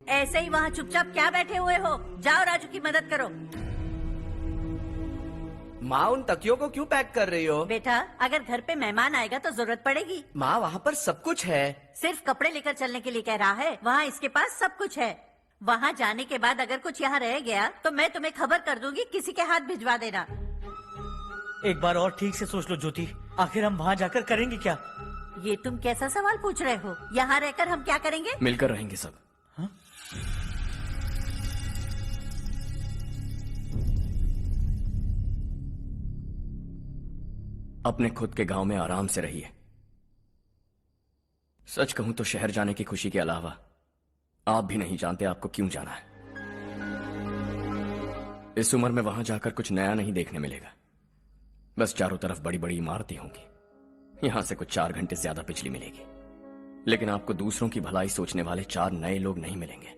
ऐसे ही वहाँ चुपचाप क्या बैठे हुए हो? जाओ राजू की मदद करो। माँ, उन तकियों को क्यों पैक कर रही हो? बेटा, अगर घर पे मेहमान आएगा तो जरूरत पड़ेगी। माँ, वहाँ पर सब कुछ है। सिर्फ कपड़े लेकर चलने के लिए कह रहा है? वहाँ इसके पास सब कुछ है। वहाँ जाने के बाद अगर कुछ यहाँ रह गया तो मैं तुम्हें खबर कर दूंगी, किसी के हाथ भिजवा देना। एक बार और ठीक से सोच लो ज्योति, आखिर हम वहाँ जाकर करेंगे क्या? ये तुम कैसा सवाल पूछ रहे हो? यहाँ रहकर हम क्या करेंगे? मिलकर रहेंगे सब। हाँ? अपने खुद के गांव में आराम से रहिए। सच कहूं तो शहर जाने की खुशी के अलावा आप भी नहीं जानते आपको क्यों जाना है। इस उम्र में वहां जाकर कुछ नया नहीं देखने मिलेगा। बस चारों तरफ बड़ी बड़ी इमारतें होंगी। यहां से कुछ 4 घंटे ज्यादा बिजली मिलेगी, लेकिन आपको दूसरों की भलाई सोचने वाले 4 नए लोग नहीं मिलेंगे।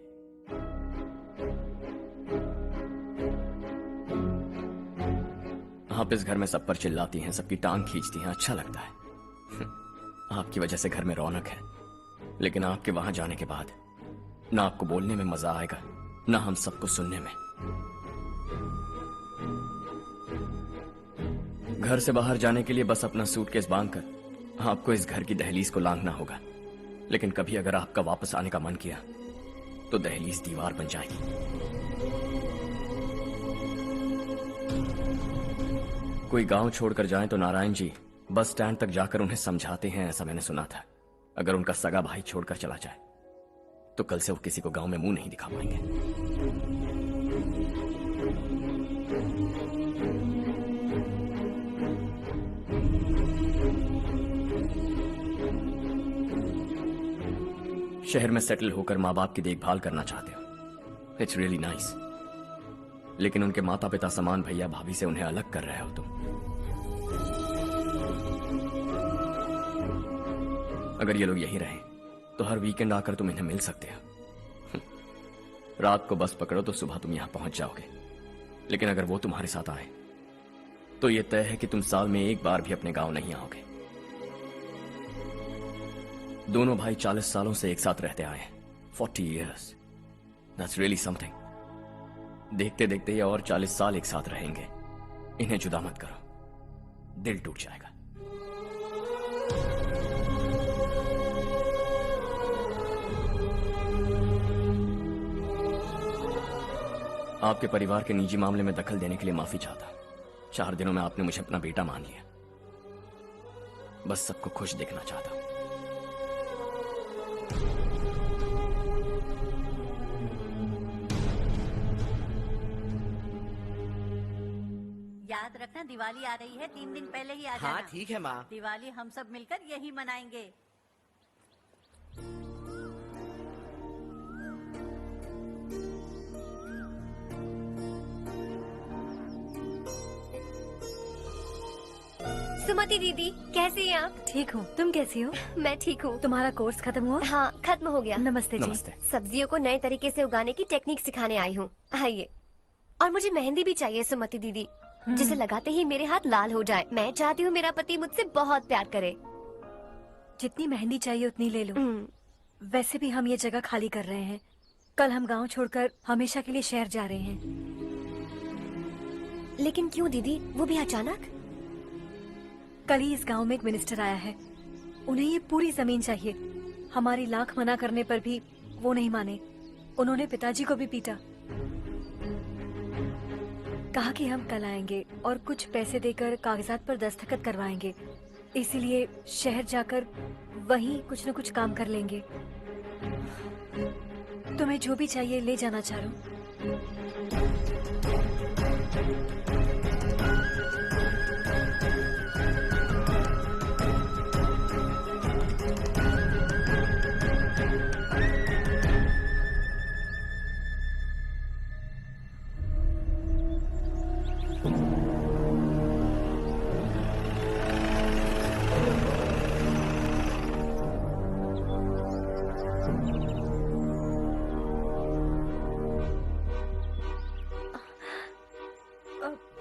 आप इस घर में सब पर चिल्लाती हैं, सबकी टांग खींचती हैं, अच्छा लगता है। आपकी वजह से घर में रौनक है, लेकिन आपके वहां जाने के बाद ना आपको बोलने में मजा आएगा, ना हम सबको सुनने में। घर से बाहर जाने के लिए बस अपना सूटकेस बांधकर आपको इस घर की दहलीज को लांघना होगा। लेकिन कभी अगर आपका वापस आने का मन किया तो दहलीज दीवार बन जाएगी। कोई गांव छोड़कर जाएं तो नारायण जी बस स्टैंड तक जाकर उन्हें समझाते हैं, ऐसा मैंने सुना था। अगर उनका सगा भाई छोड़कर चला जाए तो कल से वो किसी को गांव में मुंह नहीं दिखा पाएंगे। शहर में सेटल होकर माँ बाप की देखभाल करना चाहते हो, इट्स रियली नाइस। लेकिन उनके माता पिता समान भैया भाभी से उन्हें अलग कर रहे हो तुम। अगर ये लोग यही रहे तो हर वीकेंड आकर तुम इन्हें मिल सकते हो। रात को बस पकड़ो तो सुबह तुम यहां पहुंच जाओगे। लेकिन अगर वो तुम्हारे साथ आए तो ये तय है कि तुम साल में एक बार भी अपने गांव नहीं आओगे। दोनों भाई 40 सालों से एक साथ रहते आए हैं, 40 years, that's really something। देखते देखते ये और 40 साल एक साथ रहेंगे। इन्हें जुदा मत करो, दिल टूट जाएगा। आपके परिवार के निजी मामले में दखल देने के लिए माफी चाहता। 4 दिनों में आपने मुझे अपना बेटा मान लिया। बस सबको खुश देखना चाहता हूं। याद रखना, दिवाली आ रही है, 3 दिन पहले ही आ जाना। हाँ ठीक है माँ। दिवाली हम सब मिलकर यही मनाएंगे। सुमति दीदी, कैसे हैं आप? ठीक हूँ, तुम कैसी हो? मैं ठीक हूँ। तुम्हारा कोर्स खत्म हुआ? हाँ, खत्म हो गया। नमस्ते जी। नमस्ते। सब्जियों को नए तरीके से उगाने की टेक्निक सिखाने आई हूँ। आइए। और मुझे मेहंदी भी चाहिए सुमति दीदी, जिसे लगाते ही मेरे हाथ लाल हो जाए। मैं चाहती हूँ मेरा पति मुझसे बहुत प्यार करे। जितनी मेहंदी चाहिए उतनी ले लो। वैसे भी हम ये जगह खाली कर रहे हैं। कल हम गांव छोड़कर हमेशा के लिए शहर जा रहे हैं। लेकिन क्यों दीदी, वो भी अचानक? कल ही इस गांव में एक मिनिस्टर आया है। उन्हें ये पूरी जमीन चाहिए। हमारी लाख मना करने पर भी वो नहीं माने। उन्होंने पिताजी को भी पीटा। कहा कि हम कल आएंगे और कुछ पैसे देकर कागजात पर दस्तखत करवाएंगे। इसीलिए शहर जाकर वहीं कुछ न कुछ काम कर लेंगे। तुम्हें जो भी चाहिए ले जाना चारू।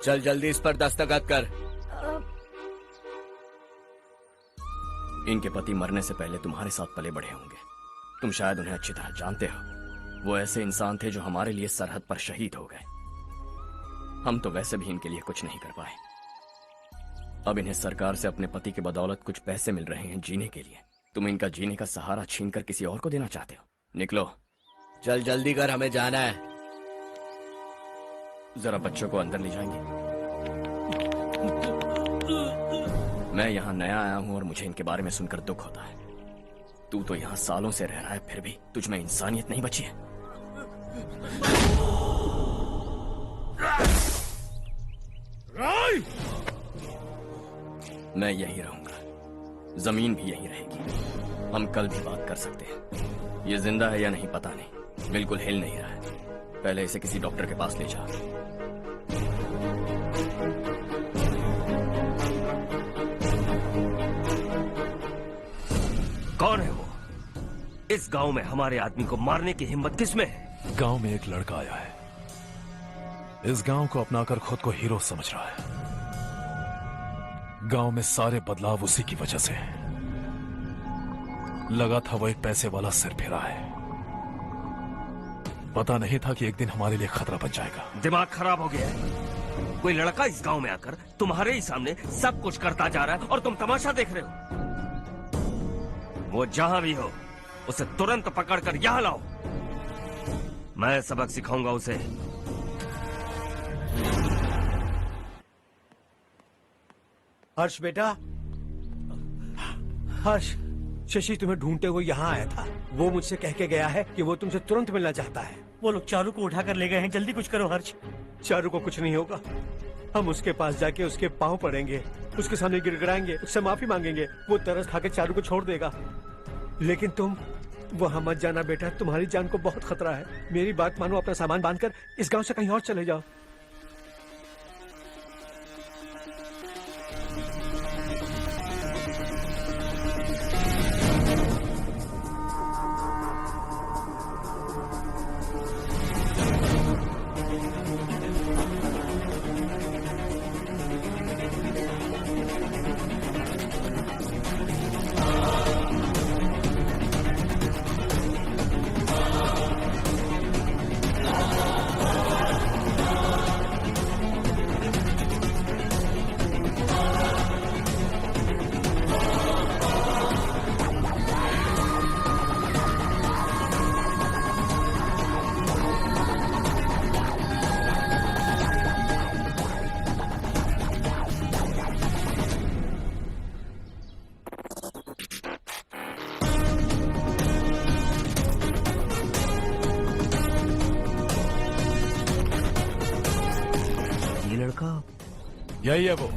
चल जल्दी इस पर दस्तखत कर। इनके पति मरने से पहले तुम्हारे साथ पले बढ़े होंगे। तुम शायद उन्हें अच्छी तरह जानते हो। वो ऐसे इंसान थे जो हमारे लिए सरहद पर शहीद हो गए। हम तो वैसे भी इनके लिए कुछ नहीं कर पाए। अब इन्हें सरकार से अपने पति की बदौलत कुछ पैसे मिल रहे हैं जीने के लिए। तुम इनका जीने का सहारा छीनकर किसी और को देना चाहते हो? निकलो। चल जल्दी कर, हमें जाना है। जरा बच्चों को अंदर ले जाएंगे? मैं यहाँ नया आया हूँ और मुझे इनके बारे में सुनकर दुख होता है। तू तो यहाँ सालों से रह रहा है, फिर भी तुझ में इंसानियत नहीं बची है। मैं यही रहूंगा, जमीन भी यही रहेगी। हम कल भी बात कर सकते हैं। ये जिंदा है या नहीं पता नहीं, बिल्कुल हिल नहीं रहा है। पहले इसे किसी डॉक्टर के पास ले जा। कौन है वो? इस गांव में हमारे आदमी को मारने की हिम्मत किसमें है? गांव में एक लड़का आया है, इस गांव को अपनाकर खुद को हीरो समझ रहा है। गांव में सारे बदलाव उसी की वजह से है। लगा था वो एक पैसे वाला सिरफिरा है, पता नहीं था कि एक दिन हमारे लिए खतरा बन जाएगा। दिमाग खराब हो गया है। कोई लड़का इस गांव में आकर तुम्हारे ही सामने सब कुछ करता जा रहा है और तुम तमाशा देख रहे हो। वो जहां भी हो उसे तुरंत पकड़कर यहां लाओ। मैं सबक सिखाऊंगा उसे। हर्ष बेटा, हर्ष, शशि तुम्हें ढूंढते हुए यहाँ आया था। वो मुझसे कह के गया है कि वो तुमसे तुरंत मिलना चाहता है। वो लोग चारू को उठाकर ले गए हैं, जल्दी कुछ करो हर्ष। चारू को कुछ नहीं होगा। हम उसके पास जाके उसके पांव पड़ेंगे, उसके सामने गिड़गिड़ाएंगे, उससे माफी मांगेंगे। वो तरस खा के चारू को छोड़ देगा। लेकिन तुम वहां मत जाना बेटा, तुम्हारी जान को बहुत खतरा है। मेरी बात मानो, अपना सामान बांधकर इस गांव से कहीं और चले जाओ। यही है वो।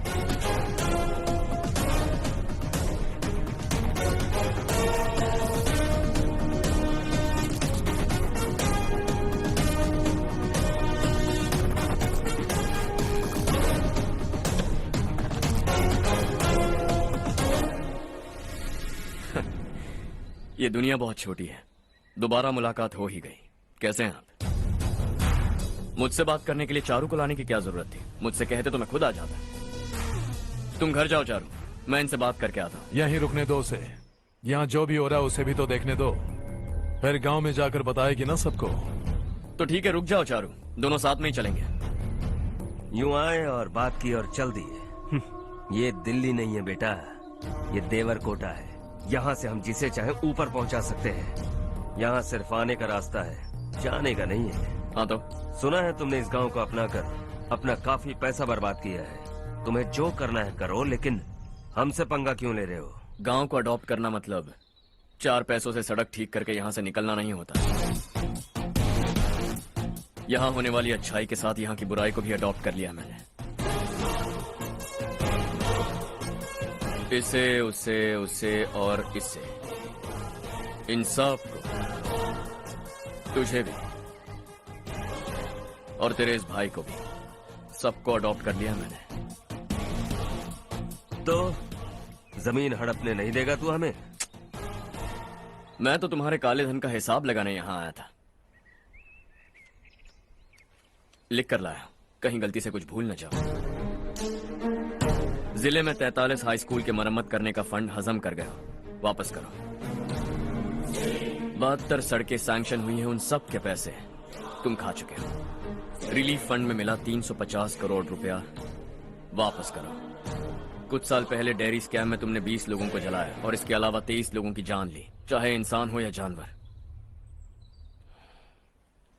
ये दुनिया बहुत छोटी है, दोबारा मुलाकात हो ही गई। कैसे हैं आप? मुझसे बात करने के लिए चारू को लाने की क्या जरूरत थी? मुझसे कहते तो मैं खुद आ जाता। तुम घर जाओ चारू, मैं इनसे बात करके आता हूँ। यहीं रुकने दो उसे, यहाँ जो भी हो रहा है उसे भी तो देखने दो, फिर गांव में जाकर बताएगी ना सबको। तो ठीक है, रुक जाओ चारू, दोनों साथ में ही चलेंगे। यूं आए और बात की और चल दिए। ये दिल्ली नहीं है बेटा, ये देवरकोटा है। यहाँ से हम जिसे चाहे ऊपर पहुँचा सकते हैं। यहाँ सिर्फ आने का रास्ता है, जाने का नहीं है। हाँ तो सुना है तुमने इस गांव को अपनाकर अपना काफी पैसा बर्बाद किया है। तुम्हें जो करना है करो, लेकिन हमसे पंगा क्यों ले रहे हो? गांव को अडॉप्ट करना मतलब 4 पैसों से सड़क ठीक करके यहाँ से निकलना नहीं होता। यहाँ होने वाली अच्छाई के साथ यहाँ की बुराई को भी अडॉप्ट कर लिया मैंने। इसे, उसे, उसे और इससे, इन सब को, तुझे भी और तेरे इस भाई को भी, सबको अडॉप्ट कर लिया मैंने। तो जमीन हड़पने नहीं देगा तू हमें? मैं तो तुम्हारे काले धन का हिसाब लगाने यहाँ आया था। लिख कर लाया, कहीं गलती से कुछ भूल न जाओ। जिले में 43 हाई स्कूल के मरम्मत करने का फंड हजम कर गया, वापस करो। 72 सड़कें सैंक्शन हुई हैं, उन सब के पैसे तुम खा चुके हो। रिलीफ फंड में मिला 350 करोड़ रुपया, वापस करो। कुछ साल पहले डेयरी स्कैम में तुमने 20 लोगों को जलाया और इसके अलावा 23 लोगों की जान ली, चाहे इंसान हो या जानवर।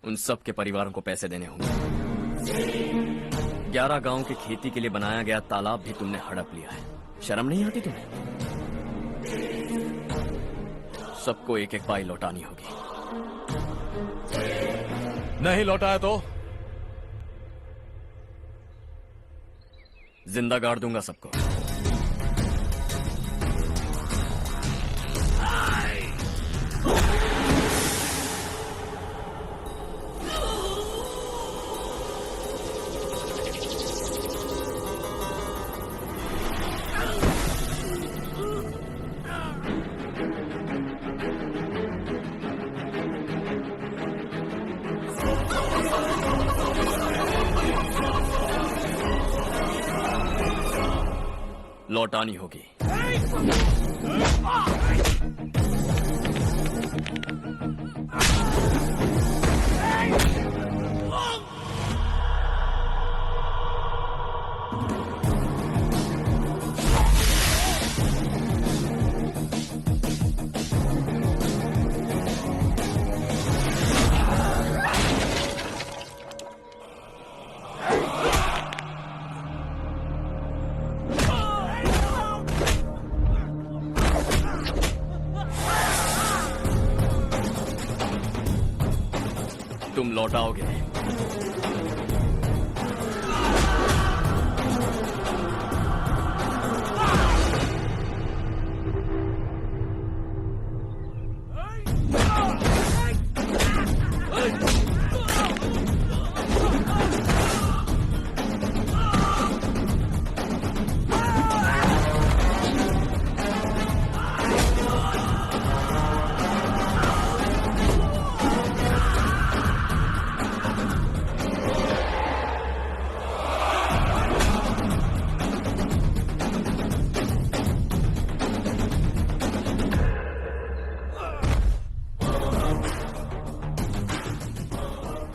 उन सब के परिवारों को पैसे देने होंगे। 11 गांव की खेती के लिए बनाया गया तालाब भी तुमने हड़प लिया है। शर्म नहीं आती तुम्हें? सबको एक एक पाई लौटानी होगी। नहीं लौटाया तो जिंदा गाड़ दूंगा सबको। लौटानी होगी। तुम लौटाओगे।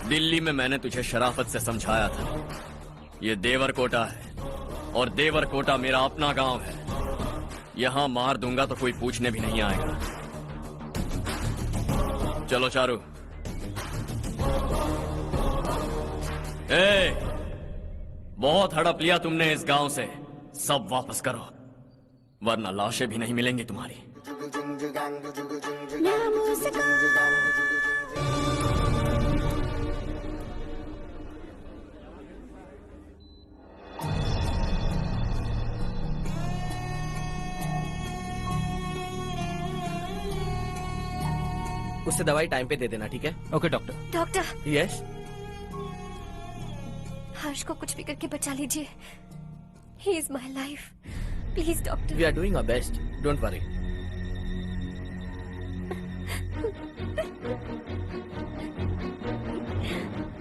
दिल्ली में मैंने तुझे शराफत से समझाया था, ये देवरकोटा है और देवरकोटा मेरा अपना गांव है। यहां मार दूंगा तो कोई पूछने भी नहीं आएगा। चलो चारू। बहुत हड़प लिया तुमने इस गांव से, सब वापस करो वरना लाशें भी नहीं मिलेंगी तुम्हारी। उससे दवाई टाइम पे दे देना, ठीक है? Okay doctor. Doctor, yes. Harsh को कुछ भी करके बचा लीजिए। He is my life, please doctor. We are doing our best, don't worry.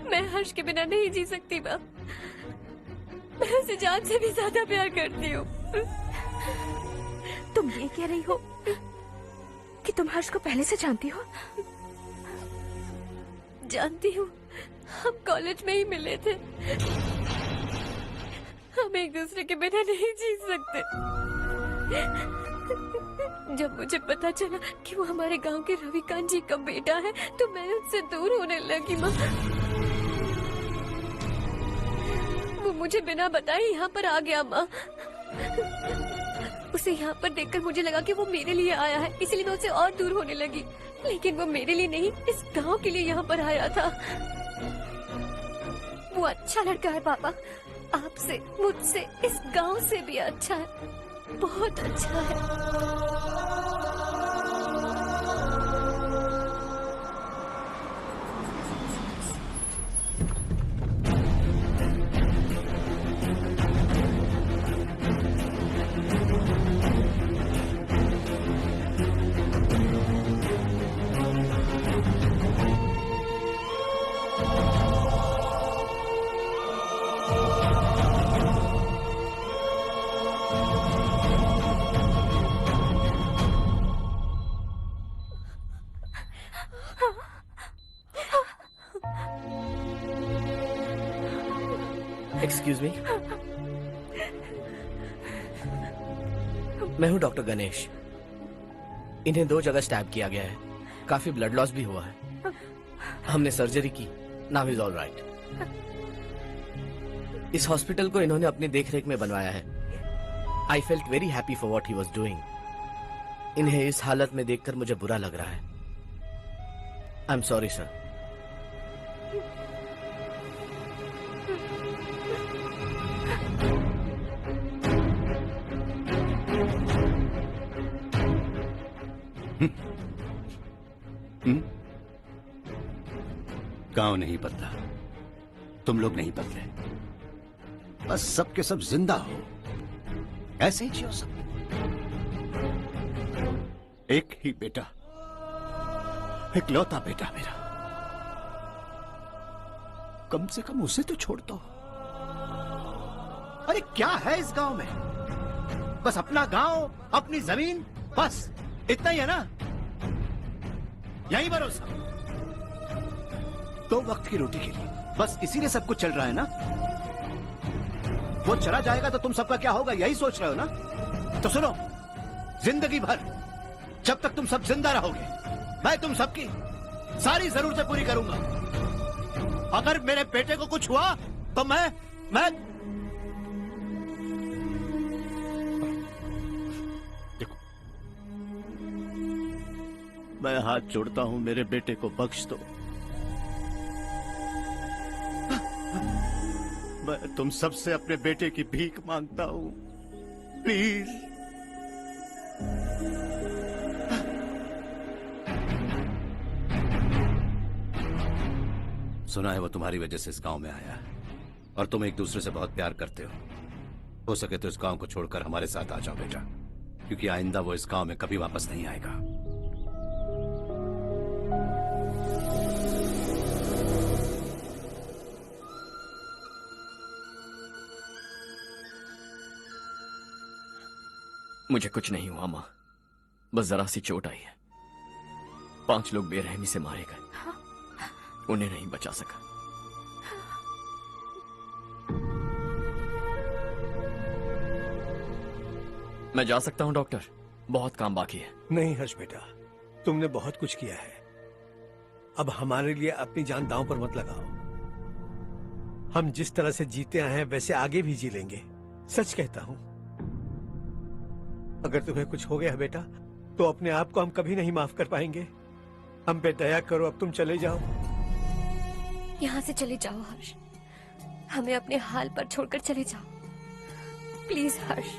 मैं हर्ष के बिना नहीं जी सकती माँ। मैं उसे जान से भी ज्यादा प्यार करती हूँ। तुम ये कह रही हो कि तुम हर्ष को पहले से जानती हो? जानती हूँ, हम कॉलेज में ही मिले थे। हम एक दूसरे के बिना नहीं जी सकते। जब मुझे पता चला कि वो हमारे गांव के रविकांत जी का बेटा है तो मैं उससे दूर होने लगी माँ। वो मुझे बिना बताए यहाँ पर आ गया माँ। उसे यहाँ पर देखकर मुझे लगा कि वो मेरे लिए आया है, इसलिए मैं उससे और दूर होने लगी। लेकिन वो मेरे लिए नहीं, इस गांव के लिए यहाँ पर आया था। वो अच्छा लड़का है पापा, आपसे, मुझसे, इस गांव से भी अच्छा है, बहुत अच्छा है। एक्सक्यूज मी, मैं हूं डॉक्टर गणेश। इन्हें 2 जगह स्टैब किया गया है, काफी ब्लड लॉस भी हुआ है। हमने सर्जरी की, नाउ इज ऑल राइट। इस हॉस्पिटल को इन्होंने अपनी देखरेख में बनवाया है। I felt very happy for what he was doing. इन्हें इस हालत में देखकर मुझे बुरा लग रहा है। I am sorry sir. गांव नहीं बदला, तुम लोग नहीं बदले, बस सब के सब जिंदा हो, ऐसे ही जियो सब। एक ही बेटा, इकलौता बेटा मेरा, कम से कम उसे तो छोड़ दो। अरे क्या है इस गांव में? बस अपना गांव, अपनी जमीन, बस इतना ही है ना? यही भरोसा, 2 वक्त की रोटी के लिए, बस इसीलिए सब कुछ चल रहा है ना? वो चला जाएगा तो तुम सबका क्या होगा, यही सोच रहे हो ना? तो सुनो, जिंदगी भर जब तक तुम सब जिंदा रहोगे, मैं तुम सबकी सारी जरूरतें पूरी करूंगा। अगर मेरे बेटे को कुछ हुआ तो मैं देखो, मैं हाथ जोड़ता हूं, मेरे बेटे को बख्श दो। मैं तुम सबसे अपने बेटे की भीख मांगता हूं, प्लीज। सुना है वो तुम्हारी वजह से इस गांव में आया है और तुम एक दूसरे से बहुत प्यार करते हो सके तो इस गांव को छोड़कर हमारे साथ आ जाओ बेटा, क्योंकि आइंदा वो इस गांव में कभी वापस नहीं आएगा। मुझे कुछ नहीं हुआ माँ, बस जरा सी चोट आई है। 5 लोग बेरहमी से मारे गए, उन्हें नहीं बचा सका। मैं जा सकता हूं डॉक्टर, बहुत काम बाकी है। नहीं हर्ष बेटा, तुमने बहुत कुछ किया है, अब हमारे लिए अपनी जान दांव पर मत लगाओ। हम जिस तरह से जीते आए हैं वैसे आगे भी जी लेंगे, सच कहता हूं। अगर तुम्हें कुछ हो गया बेटा तो अपने आप को हम कभी नहीं माफ कर पाएंगे। हम पे दया करो, अब तुम चले जाओ। यहाँ से चले जाओ हर्ष, हमें अपने हाल पर छोड़कर चले जाओ, प्लीज हर्ष।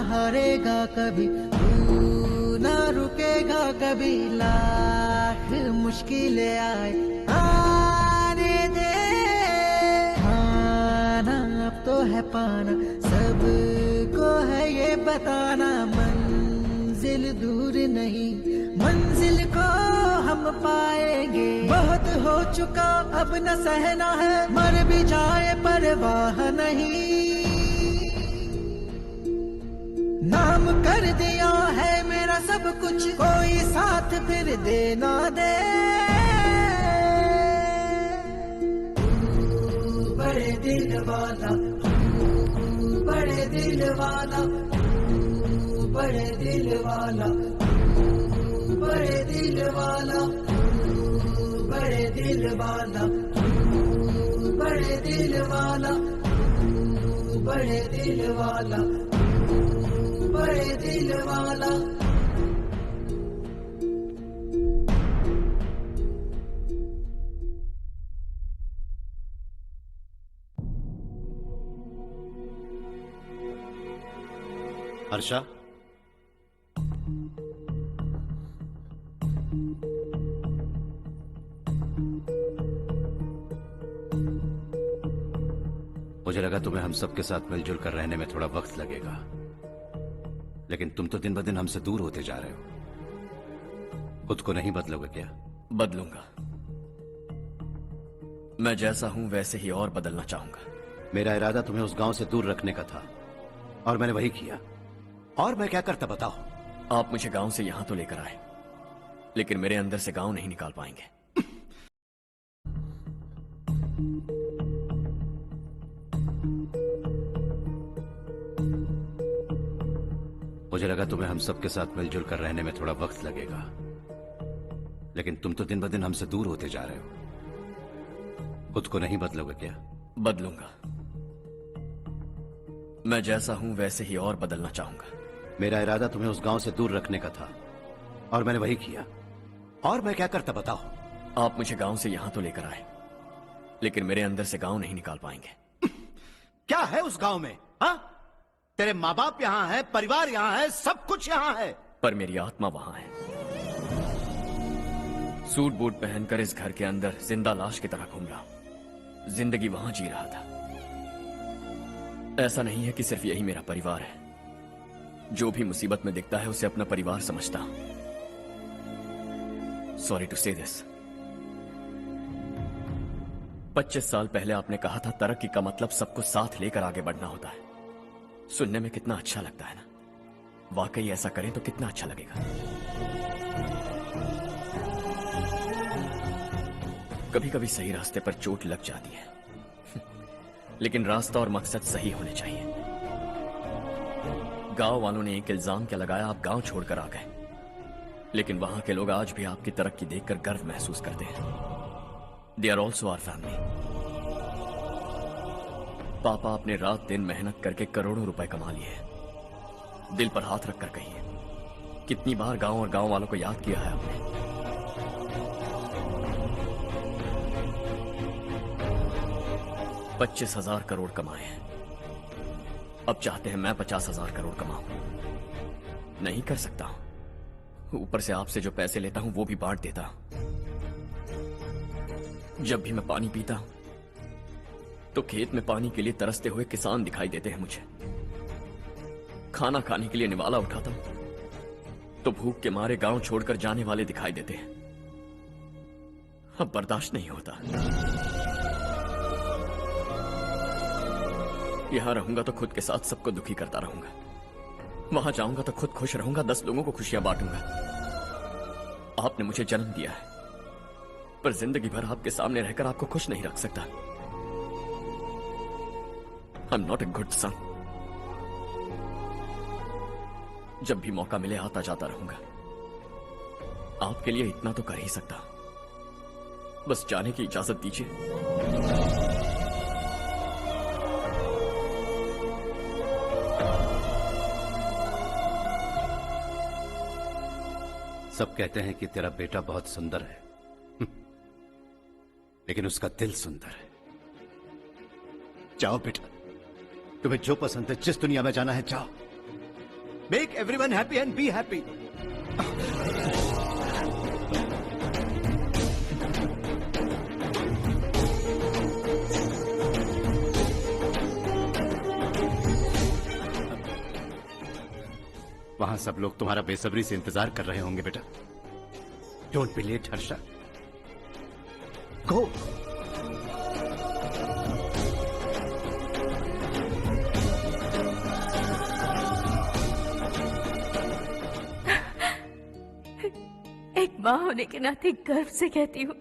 हारेगा कभी, तू ना रुकेगा कभी, लाख मुश्किलें आए आने दे। खाना अब तो है पाना, सबको है ये बताना, मंजिल दूर नहीं, मंजिल को हम पाएंगे। बहुत हो चुका अब न सहना है, मर भी जाए परवाह नहीं। नाम कर दिया है मेरा सब कुछ, कोई साथ फिर देना दे। बड़े दिल वाला, बड़े दिल वाला, बड़े दिल वाला, बड़े दिल वाला, बड़े दिल वाला, बड़े दिल वाला, बड़े दिल वाला, बड़े दिल वाला। हर्षा, मुझे लगा तुम्हें हम सबके साथ मिलजुल कर रहने में थोड़ा वक्त लगेगा, लेकिन तुम तो दिन ब दिन हमसे दूर होते जा रहे हो। खुद को नहीं बदलोगे क्या? बदलूंगा, मैं जैसा हूं वैसे ही और बदलना चाहूंगा। मेरा इरादा तुम्हें उस गांव से दूर रखने का था और मैंने वही किया। और मैं क्या करता बताओ? आप मुझे गांव से यहां तो लेकर आए, लेकिन मेरे अंदर से गांव नहीं निकाल पाएंगे। मुझे लगा तुम्हें हम सबके साथ मिलजुल कर रहने में थोड़ा वक्त लगेगा, लेकिन तुम तो दिन ब दिन हमसे दूर होते जा रहे हो। खुद को नहीं बदलोगे क्या? बदलूंगा। मैं जैसा हूं वैसे ही और बदलना चाहूंगा। मेरा इरादा तुम्हें उस गांव से दूर रखने का था और मैंने वही किया। और मैं क्या करता बताओ? आप मुझे गांव से यहां तो लेकर आए, लेकिन मेरे अंदर से गांव नहीं निकाल पाएंगे। क्या है उस गांव में? हाँ, तेरे माँ बाप यहाँ है, परिवार यहाँ है, सब कुछ यहाँ है, पर मेरी आत्मा वहां है। सूट बूट पहनकर इस घर के अंदर जिंदा लाश की तरह घूम रहा हूं। जिंदगी वहां जी रहा था। ऐसा नहीं है कि सिर्फ यही मेरा परिवार है। जो भी मुसीबत में दिखता है उसे अपना परिवार समझता हूं। सॉरी टू से दिस। 25 साल पहले आपने कहा था तरक्की का मतलब सबको साथ लेकर आगे बढ़ना होता है। सुनने में कितना अच्छा लगता है ना? वाकई ऐसा करें तो कितना अच्छा लगेगा। कभी कभी सही रास्ते पर चोट लग जाती है, लेकिन रास्ता और मकसद सही होने चाहिए। गांव वालों ने एक इल्जाम क्या लगाया, आप गांव छोड़कर आ गए, लेकिन वहां के लोग आज भी आपकी तरक्की देखकर गर्व महसूस करते हैं। They are also our family. पापा आपने रात दिन मेहनत करके करोड़ों रुपए कमा लिए हैं। दिल पर हाथ रखकर कहिए, कितनी बार गांव और गांव वालों को याद किया है आपने? $25,000 करोड़ कमाए हैं। अब चाहते हैं मैं 50,000 करोड़ कमाऊं। नहीं कर सकता हूं। ऊपर से आपसे जो पैसे लेता हूं वो भी बांट देता हूं। जब भी मैं पानी पीता हूं तो खेत में पानी के लिए तरसते हुए किसान दिखाई देते हैं मुझे। खाना खाने के लिए निवाला उठाता हूं तो भूख के मारे गांव छोड़कर जाने वाले दिखाई देते हैं। अब बर्दाश्त नहीं होता। यहां रहूंगा तो खुद के साथ सबको दुखी करता रहूंगा। वहां जाऊंगा तो खुद खुश रहूंगा, 10 लोगों को खुशियां बांटूंगा। आपने मुझे जन्म दिया है, पर जिंदगी भर आपके सामने रहकर आपको खुश नहीं रख सकता। I am not a good son. जब भी मौका मिले आता जाता रहूंगा। आपके लिए इतना तो कर ही सकता। बस जाने की इजाजत दीजिए। सब कहते हैं कि तेरा बेटा बहुत सुंदर है, लेकिन उसका दिल सुंदर है। जाओ बेटा, तुम्हें जो पसंद है, जिस दुनिया में जाना है जाओ। Make everyone happy and be happy. वहां सब लोग तुम्हारा बेसब्री से इंतजार कर रहे होंगे बेटा। डोंट बी लेट हर्षा, गो। एक माँ होने के नाते गर्व से कहती हूँ,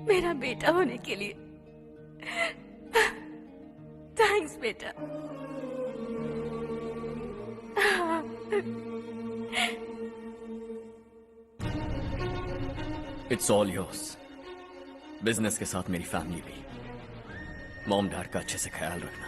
मेरा बेटा होने के लिए थैंक्स बेटा। It's all yours. बिजनेस के साथ मेरी फैमिली भी। मॉम डैड का अच्छे से ख्याल रखना।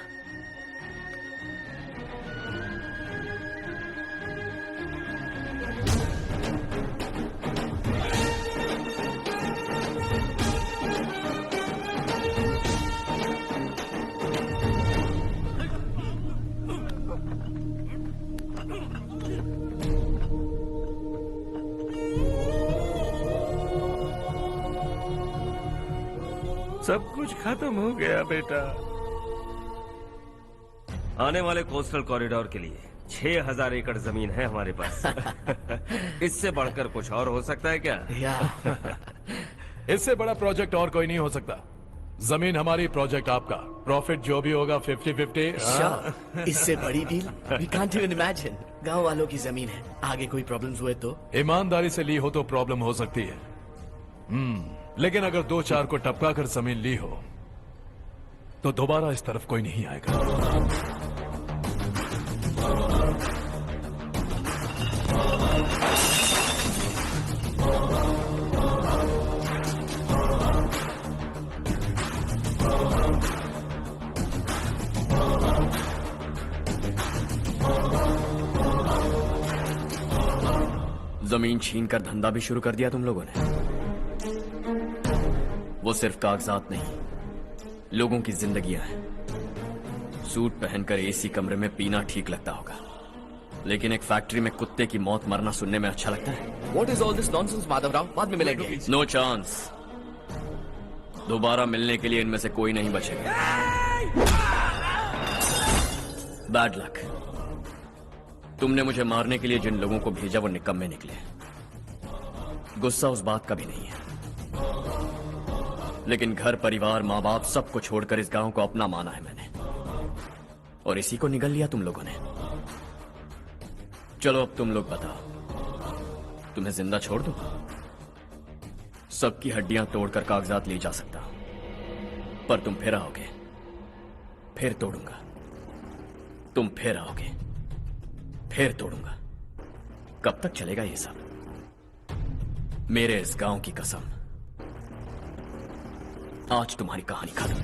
सब कुछ खत्म हो गया बेटा। आने वाले कोस्टल कॉरिडोर के लिए 6,000 एकड़ जमीन है हमारे पास। इससे बढ़कर कुछ और हो सकता है क्या? इससे बड़ा प्रोजेक्ट और कोई नहीं हो सकता। जमीन हमारी, प्रोजेक्ट आपका। प्रॉफिट जो भी होगा 50-50। इससे बड़ी deal we can't even imagine. गांव वालों की जमीन है, आगे कोई प्रॉब्लम्स हुए तो? ईमानदारी से ली हो तो प्रॉब्लम हो सकती है, लेकिन अगर 2-4 को टपका कर जमीन ली हो तो दोबारा इस तरफ कोई नहीं आएगा। जमीन छीन कर धंधा भी शुरू कर दिया तुम लोगों ने। वो सिर्फ कागजात नहीं, लोगों की जिंदगियां हैं। सूट पहनकर एसी कमरे में पीना ठीक लगता होगा, लेकिन एक फैक्ट्री में कुत्ते की मौत मरना सुनने में अच्छा लगता है। What is all this nonsense, Madhavrao? बाद में मिलेंगे। No chance. दोबारा मिलने के लिए इनमें से कोई नहीं बचेगा। Bad luck. तुमने मुझे मारने के लिए जिन लोगों को भेजा वो निकम्मे निकले। गुस्सा उस बात का भी नहीं है, लेकिन घर परिवार माँ बाप सबको छोड़कर इस गांव को अपना माना है मैंने, और इसी को निगल लिया तुम लोगों ने। चलो अब तुम लोग बताओ, तुम्हें जिंदा छोड़ दूं? सबकी हड्डियां तोड़कर कागजात ले जा सकता हूं, पर तुम फिर आओगे, फिर तोड़ूंगा। तुम फिर आओगे, फिर तोड़ूंगा। कब तक चलेगा ये सब? मेरे इस गांव की कसम, आज तुम्हारी कहानी खत्म।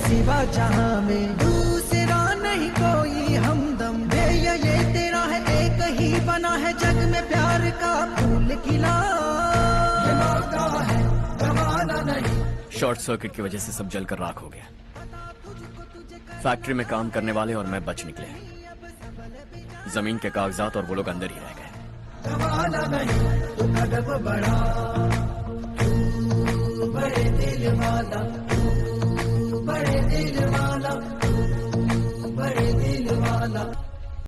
सिवा जहां में दूसरा नहीं कोई हमदम दे ये तेरा है एक ही बना है जग में प्यार का फूल खिला ये मौका है गवाना नहीं। शॉर्ट सर्किट की वजह से सब जलकर राख हो गया। फैक्ट्री में काम करने वाले और मैं बच निकले। जमीन के कागजात और वो लोग अंदर ही रह गए। गवाना नहीं तू कदम बढ़ा, तू बड़े दिल वाला, तू बड़े दिल वाला, तू बड़े दिल वाला।